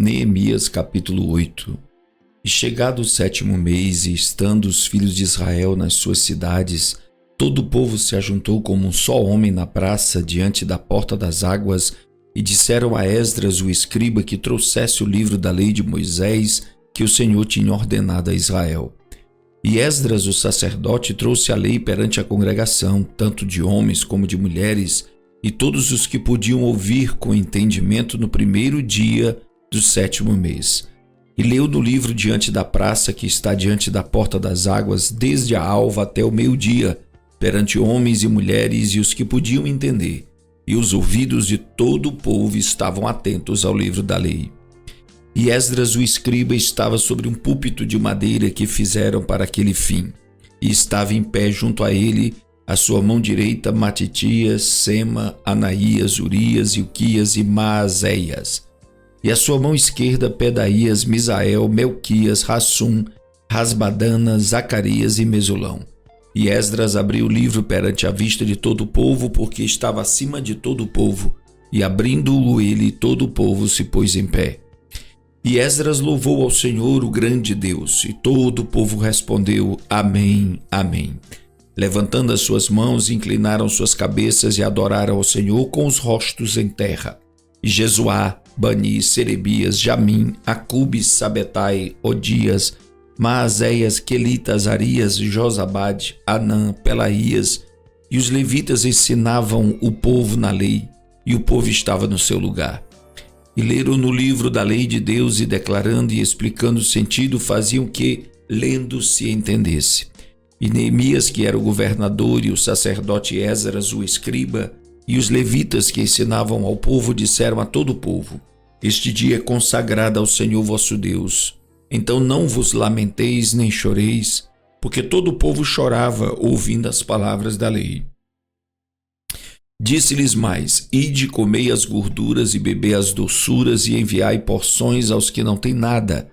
Neemias capítulo 8. E chegado o 7º mês, e estando os filhos de Israel nas suas cidades, todo o povo se ajuntou como um só homem na praça diante da porta das águas, e disseram a Esdras o escriba que trouxesse o livro da lei de Moisés, que o Senhor tinha ordenado a Israel. E Esdras o sacerdote trouxe a lei perante a congregação, tanto de homens como de mulheres, e todos os que podiam ouvir com entendimento no primeiro dia do 7º mês. E leu no livro diante da praça que está diante da porta das águas, desde a alva até o meio-dia, perante homens e mulheres e os que podiam entender. E os ouvidos de todo o povo estavam atentos ao livro da lei. E Esdras o escriba estava sobre um púlpito de madeira que fizeram para aquele fim. E estava em pé junto a ele, a sua mão direita Matitias, Sema, Anaías, Urias, Ilquias e Maazéias. E a sua mão esquerda Pedaías, Misael, Melquias, Rassum, Rasbadana, Zacarias e Mesulão. E Esdras abriu o livro perante a vista de todo o povo, porque estava acima de todo o povo. E abrindo-o ele, todo o povo se pôs em pé. E Esdras louvou ao Senhor, o grande Deus, e todo o povo respondeu: Amém, Amém. Levantando as suas mãos, inclinaram suas cabeças e adoraram ao Senhor com os rostos em terra. E Jesuá, Bani, Serebias, Jamim, Acube, Sabetai, Odias, Maazéias, Quelitas, Arias, Josabade, Anã, Pelaías, e os levitas ensinavam o povo na lei, e o povo estava no seu lugar. E leram no livro da lei de Deus e declarando e explicando o sentido, faziam que, lendo, se entendesse. E Neemias, que era o governador, e o sacerdote Esdras, o escriba, e os levitas que ensinavam ao povo, disseram a todo o povo: Este dia é consagrado ao Senhor vosso Deus. Então não vos lamenteis nem choreis, porque todo o povo chorava ouvindo as palavras da lei. Disse-lhes mais: Ide, comei as gorduras e bebei as doçuras e enviai porções aos que não têm nada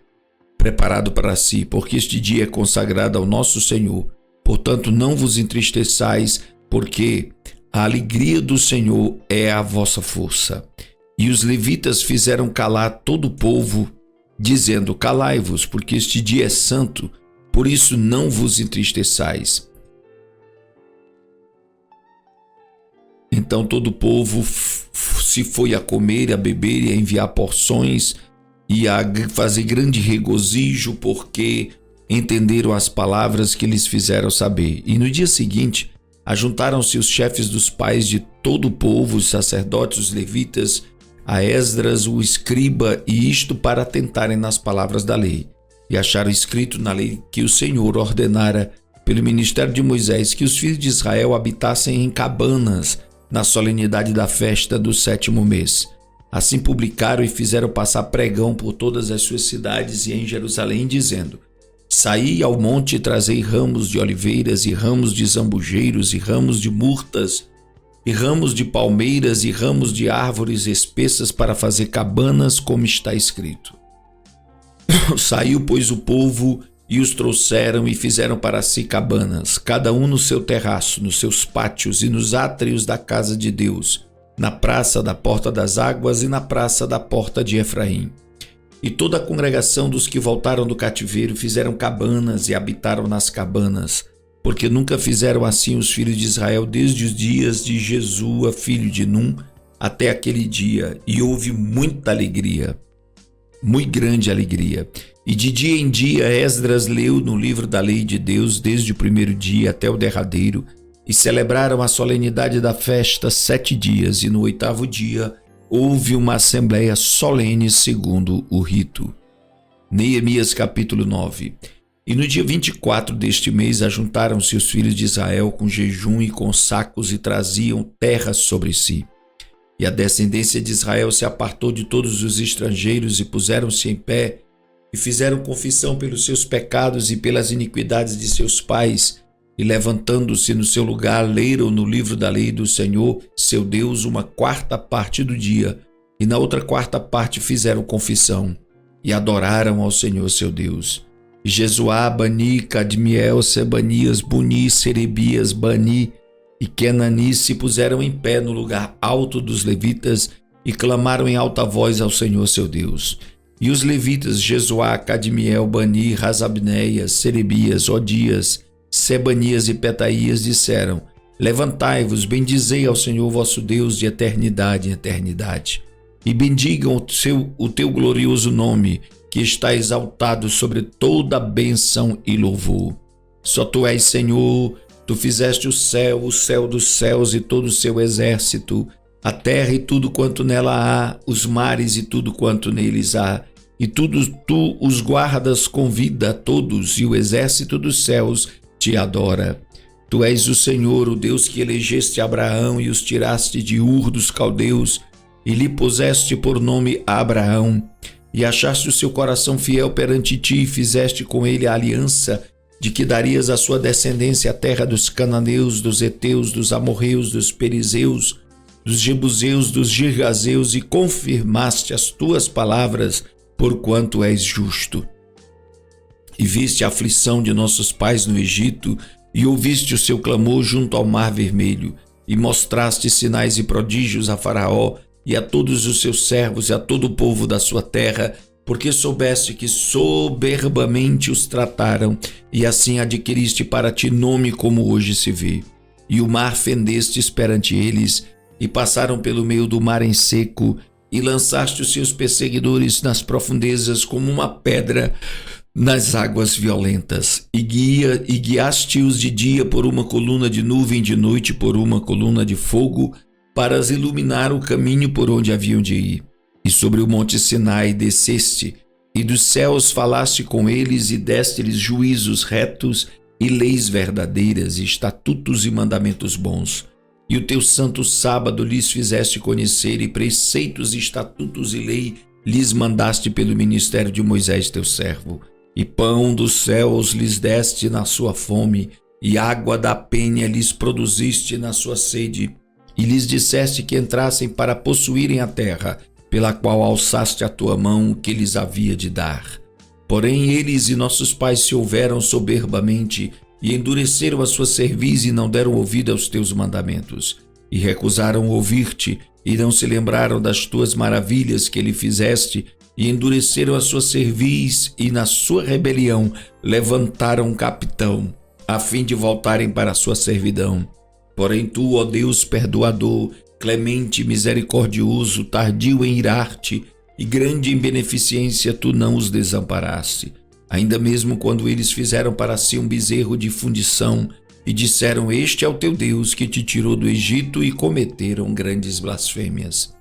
preparado para si, porque este dia é consagrado ao nosso Senhor. Portanto, não vos entristeçais, porque a alegria do Senhor é a vossa força. E os levitas fizeram calar todo o povo, dizendo: Calai-vos, porque este dia é santo, por isso não vos entristeçais. Então todo o povo se foi a comer, a beber e a enviar porções e a fazer grande regozijo, porque entenderam as palavras que lhes fizeram saber. E no dia seguinte, ajuntaram-se os chefes dos pais de todo o povo, os sacerdotes, os levitas, a Esdras, o escriba, e isto para atentarem nas palavras da lei. E acharam escrito na lei que o Senhor ordenara, pelo ministério de Moisés, que os filhos de Israel habitassem em cabanas na solenidade da festa do 7º mês. Assim publicaram e fizeram passar pregão por todas as suas cidades e em Jerusalém, dizendo: Saí ao monte e trazei ramos de oliveiras e ramos de zambujeiros e ramos de murtas e ramos de palmeiras e ramos de árvores espessas para fazer cabanas, como está escrito. Saiu, pois, o povo e os trouxeram e fizeram para si cabanas, cada um no seu terraço, nos seus pátios e nos átrios da casa de Deus, na praça da porta das águas e na praça da porta de Efraim. E toda a congregação dos que voltaram do cativeiro fizeram cabanas e habitaram nas cabanas, porque nunca fizeram assim os filhos de Israel desde os dias de Jesua, filho de Num, até aquele dia, e houve muita alegria, muito grande alegria. E de dia em dia Esdras leu no livro da lei de Deus desde o primeiro dia até o derradeiro, e celebraram a solenidade da festa 7 dias, e no 8º dia houve uma assembleia solene segundo o rito. Neemias capítulo 9. E no dia 24 deste mês ajuntaram-se os filhos de Israel com jejum e com sacos e traziam terra sobre si. E a descendência de Israel se apartou de todos os estrangeiros e puseram-se em pé e fizeram confissão pelos seus pecados e pelas iniquidades de seus pais, e levantando-se no seu lugar, leram no livro da lei do Senhor, seu Deus, 1/4 parte do dia, e na outra 4ª parte fizeram confissão, e adoraram ao Senhor seu Deus. E Jesuá, Bani, Cadmiel, Sebanias, Buni, Serebias, Bani e Kenani se puseram em pé no lugar alto dos levitas e clamaram em alta voz ao Senhor seu Deus. E os levitas, Jesuá, Cadmiel, Bani, Rasabneias, Serebias, Odias, Sebanias e Petaías disseram: levantai-vos, bendizei ao Senhor vosso Deus de eternidade em eternidade, e bendigam o teu glorioso nome, que está exaltado sobre toda a bênção e louvor. Só tu és Senhor, tu fizeste o céu dos céus e todo o seu exército, a terra e tudo quanto nela há, os mares e tudo quanto neles há, e tudo tu os guardas com vida a todos, e o exército dos céus te adora. Tu és o Senhor, o Deus que elegeste Abraão e os tiraste de Ur dos caldeus, e lhe puseste por nome Abraão, e achaste o seu coração fiel perante ti, e fizeste com ele a aliança de que darias à sua descendência a terra dos cananeus, dos heteus, dos amorreus, dos perizeus, dos jebuseus, dos girgazeus, e confirmaste as tuas palavras, porquanto és justo. E viste a aflição de nossos pais no Egito, e ouviste o seu clamor junto ao mar vermelho, e mostraste sinais e prodígios a Faraó e a todos os seus servos e a todo o povo da sua terra, porque soubeste que soberbamente os trataram, e assim adquiriste para ti nome como hoje se vê. E o mar fendestes perante eles, e passaram pelo meio do mar em seco, e lançaste os seus perseguidores nas profundezas como uma pedra nas águas violentas, e guiaste-os de dia por uma coluna de nuvem, de noite por uma coluna de fogo, para as iluminar o caminho por onde haviam de ir. E sobre o monte Sinai desceste, e dos céus falaste com eles, e deste-lhes juízos retos, e leis verdadeiras, e estatutos e mandamentos bons. E o teu santo sábado lhes fizeste conhecer, e preceitos, estatutos e lei lhes mandaste pelo ministério de Moisés teu servo. E pão dos céus lhes deste na sua fome, e água da penha lhes produziste na sua sede. E lhes disseste que entrassem para possuírem a terra, pela qual alçaste a tua mão, que lhes havia de dar. Porém eles e nossos pais se houveram soberbamente, e endureceram a sua cerviz, e não deram ouvido aos teus mandamentos. E recusaram ouvir-te, e não se lembraram das tuas maravilhas que lhe fizeste, e endureceram a sua cerviz, e na sua rebelião levantaram um capitão, a fim de voltarem para a sua servidão. Porém tu, ó Deus perdoador, clemente e misericordioso, tardio em irar-te, e grande em beneficência, tu não os desamparaste. Ainda mesmo quando eles fizeram para si um bezerro de fundição, e disseram: este é o teu Deus que te tirou do Egito, e cometeram grandes blasfêmias.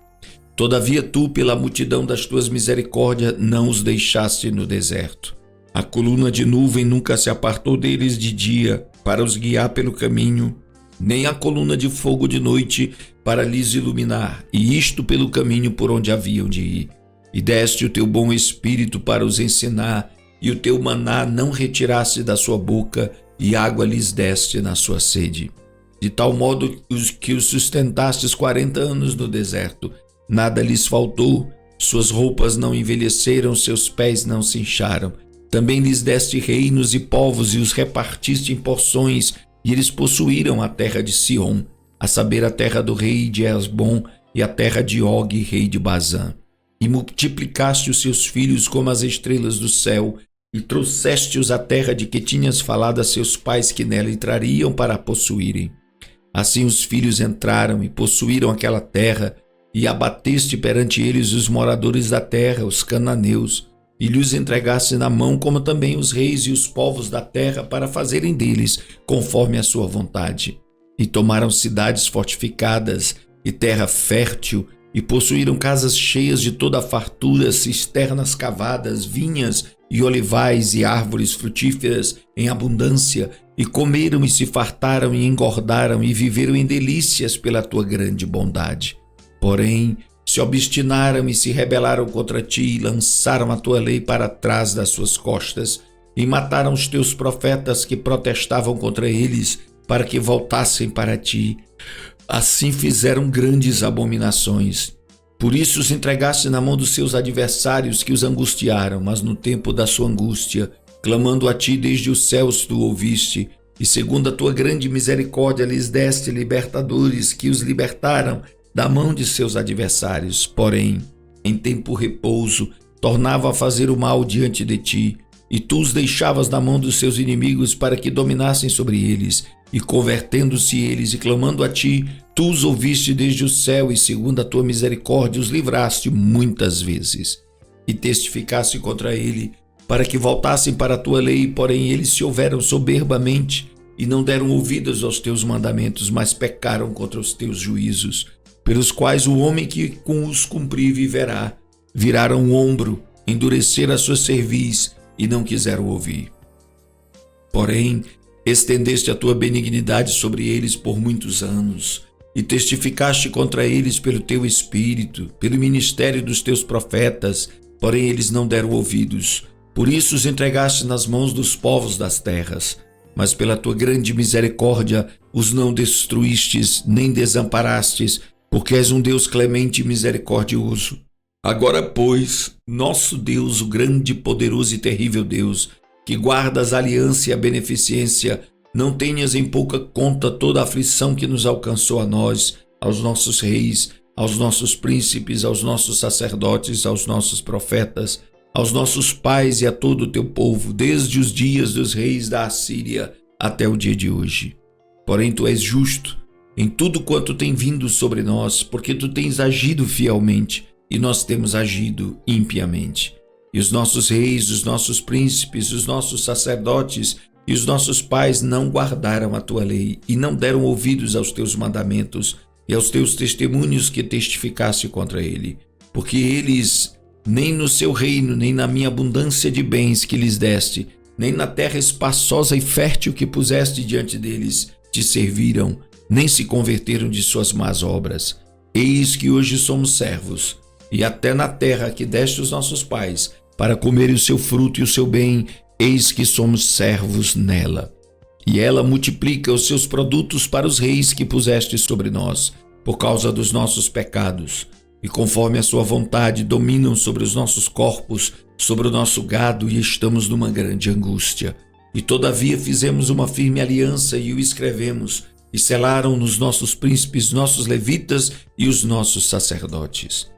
Todavia tu, pela multidão das tuas misericórdias, não os deixaste no deserto. A coluna de nuvem nunca se apartou deles de dia, para os guiar pelo caminho, nem a coluna de fogo de noite, para lhes iluminar, e isto pelo caminho por onde haviam de ir. E deste o teu bom espírito para os ensinar, e o teu maná não retiraste da sua boca, e água lhes deste na sua sede. De tal modo que os sustentastes 40 anos no deserto, nada lhes faltou, suas roupas não envelheceram, seus pés não se incharam. Também lhes deste reinos e povos, e os repartiste em porções, e eles possuíram a terra de Sion, a saber, a terra do rei de Esbom, e a terra de Og, rei de Bazã. E multiplicaste os seus filhos como as estrelas do céu, e trouxeste-os à terra de que tinhas falado a seus pais que nela entrariam para a possuírem. Assim os filhos entraram e possuíram aquela terra, e abateste perante eles os moradores da terra, os cananeus, e lhes entregaste na mão, como também os reis e os povos da terra, para fazerem deles conforme a sua vontade. E tomaram cidades fortificadas e terra fértil, e possuíram casas cheias de toda a fartura, cisternas cavadas, vinhas e olivais e árvores frutíferas em abundância, e comeram e se fartaram e engordaram, e viveram em delícias pela tua grande bondade. Porém, se obstinaram e se rebelaram contra ti, e lançaram a tua lei para trás das suas costas, e mataram os teus profetas que protestavam contra eles, para que voltassem para ti. Assim fizeram grandes abominações. Por isso os entregaste na mão dos seus adversários, que os angustiaram, mas no tempo da sua angústia, clamando a ti desde os céus, tu ouviste, e segundo a tua grande misericórdia lhes deste libertadores, que os libertaram da mão de seus adversários. Porém, em tempo repouso, tornavam a fazer o mal diante de ti, e tu os deixavas na mão dos seus inimigos para que dominassem sobre eles, e convertendo-se eles e clamando a ti, tu os ouviste desde o céu e segundo a tua misericórdia os livraste muitas vezes. E testificaste contra ele, para que voltassem para a tua lei, porém eles se houveram soberbamente e não deram ouvidos aos teus mandamentos, mas pecaram contra os teus juízos, pelos quais o homem que com os cumprir viverá. Viraram o ombro, endureceram a sua cerviz e não quiseram ouvir. Porém, estendeste a tua benignidade sobre eles por muitos anos, e testificaste contra eles pelo teu espírito, pelo ministério dos teus profetas, porém eles não deram ouvidos. Por isso os entregaste nas mãos dos povos das terras, mas pela tua grande misericórdia os não destruístes, nem desamparastes, porque és um Deus clemente e misericordioso. Agora, pois, nosso Deus, o grande, poderoso e terrível Deus, que guardas a aliança e a beneficência, não tenhas em pouca conta toda a aflição que nos alcançou a nós, aos nossos reis, aos nossos príncipes, aos nossos sacerdotes, aos nossos profetas, aos nossos pais e a todo o teu povo, desde os dias dos reis da Assíria até o dia de hoje. Porém, tu és justo em tudo quanto tem vindo sobre nós, porque tu tens agido fielmente e nós temos agido impiamente. E os nossos reis, os nossos príncipes, os nossos sacerdotes e os nossos pais não guardaram a tua lei e não deram ouvidos aos teus mandamentos e aos teus testemunhos que testificaste contra ele, porque eles nem no seu reino, nem na minha abundância de bens que lhes deste, nem na terra espaçosa e fértil que puseste diante deles, te serviram, nem se converteram de suas más obras. Eis que hoje somos servos, e até na terra que deste os nossos pais, para comerem o seu fruto e o seu bem, eis que somos servos nela. E ela multiplica os seus produtos para os reis que puseste sobre nós, por causa dos nossos pecados. E conforme a sua vontade dominam sobre os nossos corpos, sobre o nosso gado, e estamos numa grande angústia. E todavia fizemos uma firme aliança e o escrevemos, e selaram nos nossos príncipes, nossos levitas e os nossos sacerdotes.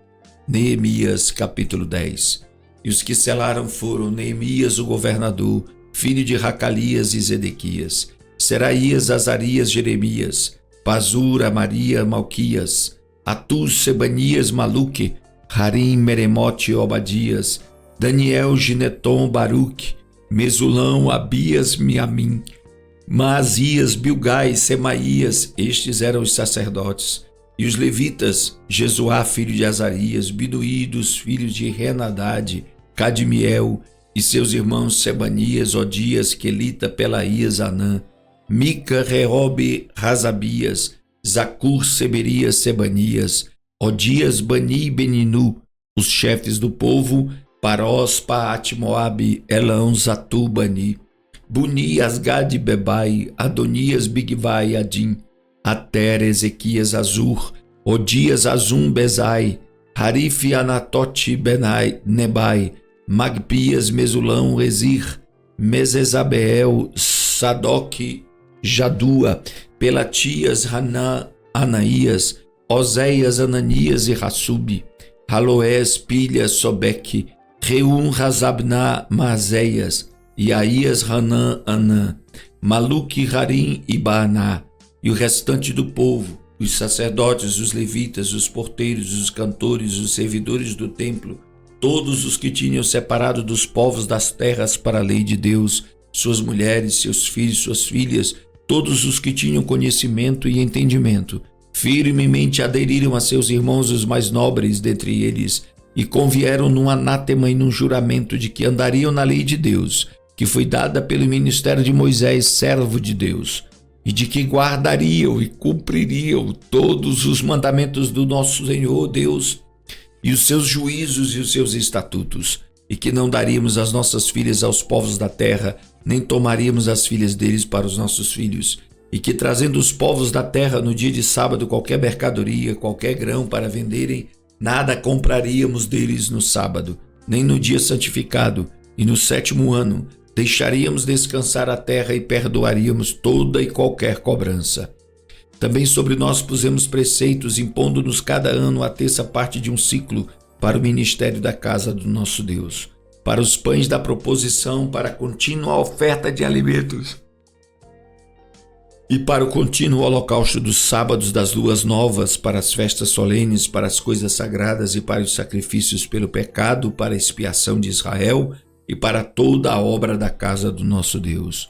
Neemias capítulo 10. E os que selaram foram Neemias o governador, filho de Racalias e Zedequias, Seraías, Azarias, Jeremias, Pazur, Amaria, Malquias, Atus, Sebanias, Maluque, Harim, Meremote, Obadias, Daniel, Gineton, Baruque, Mesulão, Abias, Miamim, Maasias, Bilgai, Semaías, estes eram os sacerdotes. E os levitas, Jesuá, filho de Azarias, Biduí, dos filhos de Renadade, Cadmiel, e seus irmãos Sebanias, Odias, Quelita, Pelaías, Anã, Mica, Reobe, Razabias, Zacur, Seberias, Sebanias, Odias, Bani e Beninu, os chefes do povo, Parós, Paat, Moabe, Elão, Zatu, Bani, Buni, Asgad, Bebai, Adonias, Bigvai, Adim, Ater, Ezequias, Azur, Odias, Azum, Bezai, Harif, Anatote, Benai, Nebai, Magpias, Mesulão, Ezir, Mesezabeel, Sadoc, Jadua, Pelatias, Hanã, Anaías, Oséias, Ananias e Rassub, Haloés, Pilhas, Sobeque, Reum, Razabná, Mazéias, Iaías, Hanã, Anã, Maluque, Harim e Baaná, e o restante do povo, os sacerdotes, os levitas, os porteiros, os cantores, os servidores do templo, todos os que tinham separado dos povos das terras para a lei de Deus, suas mulheres, seus filhos, suas filhas, todos os que tinham conhecimento e entendimento, firmemente aderiram a seus irmãos os mais nobres dentre eles, e convieram num anátema e num juramento de que andariam na lei de Deus, que foi dada pelo ministério de Moisés, servo de Deus, e de que guardariam e cumpririam todos os mandamentos do nosso Senhor Deus, e os seus juízos e os seus estatutos, e que não daríamos as nossas filhas aos povos da terra, nem tomaríamos as filhas deles para os nossos filhos, e que trazendo os povos da terra no dia de sábado qualquer mercadoria, qualquer grão para venderem, nada compraríamos deles no sábado, nem no dia santificado, e no 7º ano deixaríamos descansar a terra e perdoaríamos toda e qualquer cobrança. Também sobre nós pusemos preceitos, impondo-nos cada ano a terça parte de um ciclo, para o ministério da casa do nosso Deus, para os pães da proposição, para a contínua oferta de alimentos e para o contínuo holocausto dos sábados das luas novas, para as festas solenes, para as coisas sagradas e para os sacrifícios pelo pecado, para a expiação de Israel e para toda a obra da casa do nosso Deus.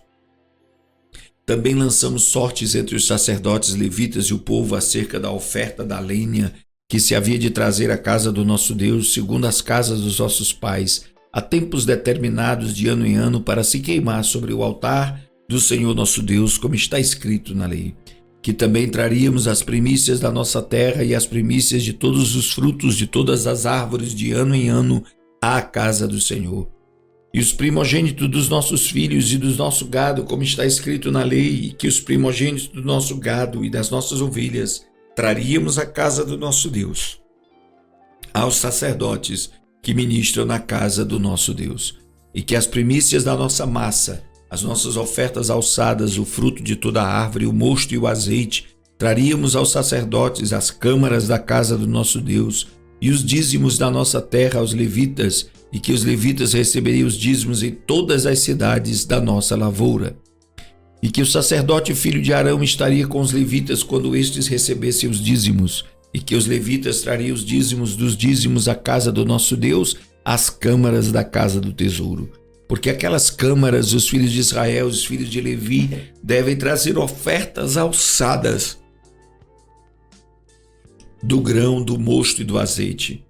Também lançamos sortes entre os sacerdotes levitas e o povo acerca da oferta da lenha que se havia de trazer à casa do nosso Deus, segundo as casas dos nossos pais, a tempos determinados de ano em ano, para se queimar sobre o altar do Senhor nosso Deus, como está escrito na lei, que também traríamos as primícias da nossa terra e as primícias de todos os frutos de todas as árvores de ano em ano à casa do Senhor. E os primogênitos dos nossos filhos e do nosso gado, como está escrito na lei, e que os primogênitos do nosso gado e das nossas ovelhas traríamos à casa do nosso Deus, aos sacerdotes que ministram na casa do nosso Deus, e que as primícias da nossa massa, as nossas ofertas alçadas, o fruto de toda a árvore, o mosto e o azeite, traríamos aos sacerdotes as câmaras da casa do nosso Deus, e os dízimos da nossa terra aos levitas, e que os levitas receberiam os dízimos em todas as cidades da nossa lavoura. E que o sacerdote filho de Arão estaria com os levitas quando estes recebessem os dízimos, e que os levitas trariam os dízimos dos dízimos à casa do nosso Deus, às câmaras da casa do tesouro. Porque aquelas câmaras, os filhos de Israel, os filhos de Levi, devem trazer ofertas alçadas do grão, do mosto e do azeite.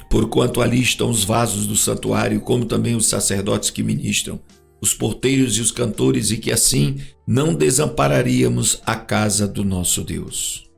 Porquanto ali estão os vasos do santuário, como também os sacerdotes que ministram, os porteiros e os cantores, e que assim não desampararíamos a casa do nosso Deus.